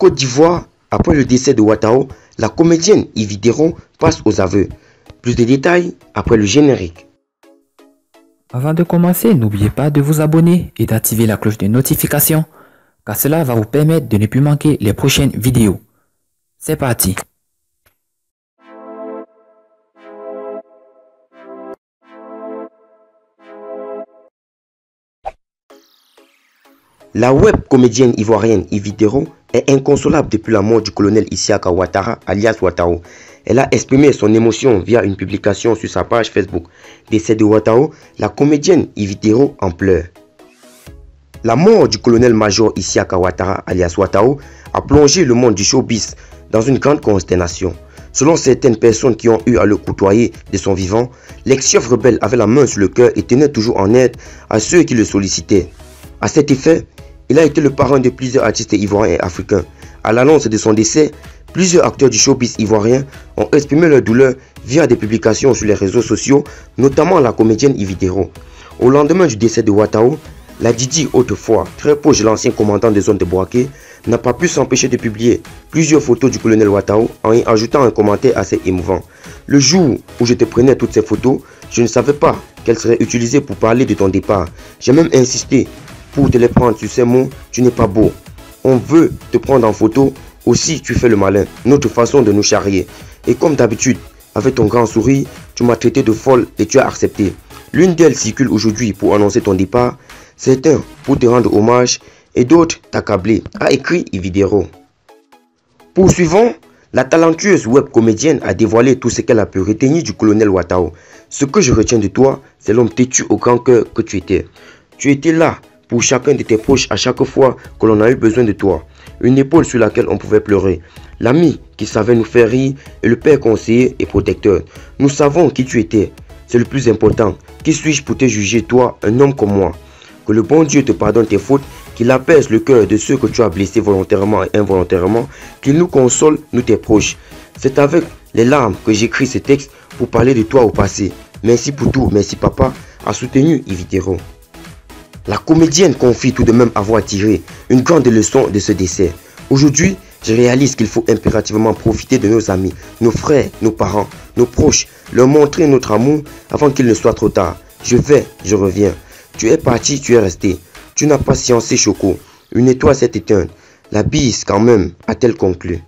Côte d'Ivoire, après le décès de Ouattao, la comédienne Yves Deron passe aux aveux. Plus de détails après le générique. Avant de commencer, n'oubliez pas de vous abonner et d'activer la cloche de notification, car cela va vous permettre de ne plus manquer les prochaines vidéos. C'est parti! La web comédienne ivoirienne Yves Deron est inconsolable depuis la mort du colonel Isiaka Ouattara, alias Ouattao. Elle a exprimé son émotion via une publication sur sa page Facebook. Décès de Ouattao, la comédienne Yves Deron en pleure. La mort du colonel-major Isiaka Ouattara, alias Ouattao, a plongé le monde du showbiz dans une grande consternation. Selon certaines personnes qui ont eu à le côtoyer de son vivant, l'ex-chef rebelle avait la main sur le cœur et tenait toujours en aide à ceux qui le sollicitaient. À cet effet, il a été le parrain de plusieurs artistes ivoiriens et africains. À l'annonce de son décès, plusieurs acteurs du showbiz ivoirien ont exprimé leur douleur via des publications sur les réseaux sociaux, notamment la comédienne Yves Deron. Au lendemain du décès de Ouattao, la Didi, autrefois très proche de l'ancien commandant des zones de Bouaké, n'a pas pu s'empêcher de publier plusieurs photos du colonel Ouattao en y ajoutant un commentaire assez émouvant. Le jour où je te prenais toutes ces photos, je ne savais pas qu'elles seraient utilisées pour parler de ton départ. J'ai même insisté pour te les prendre sur ces mots, tu n'es pas beau. On veut te prendre en photo, aussi tu fais le malin, notre façon de nous charrier. Et comme d'habitude, avec ton grand sourire, tu m'as traité de folle et tu as accepté. L'une d'elles circule aujourd'hui pour annoncer ton départ, certains pour te rendre hommage et d'autres t'accabler, a écrit Yves Deron. Poursuivons, la talentueuse web comédienne a dévoilé tout ce qu'elle a pu retenir du colonel Ouattao. Ce que je retiens de toi, c'est l'homme têtu au grand cœur que tu étais. Tu étais là pour chacun de tes proches à chaque fois que l'on a eu besoin de toi. Une épaule sur laquelle on pouvait pleurer. L'ami qui savait nous faire rire et le père conseiller et protecteur. Nous savons qui tu étais. C'est le plus important. Qui suis-je pour te juger, toi, un homme comme moi? Que le bon Dieu te pardonne tes fautes, qu'il apaise le cœur de ceux que tu as blessés volontairement et involontairement, qu'il nous console, nous tes proches. C'est avec les larmes que j'écris ce texte pour parler de toi au passé. Merci pour tout, merci papa, a soutenu Yves Deron. La comédienne confie tout de même avoir tiré une grande leçon de ce décès. Aujourd'hui, je réalise qu'il faut impérativement profiter de nos amis, nos frères, nos parents, nos proches, leur montrer notre amour avant qu'il ne soit trop tard. Je vais, je reviens. Tu es parti, tu es resté. Tu n'as pas sciencé Choco. Une étoile s'est éteinte. La bise quand même, a-t-elle conclu.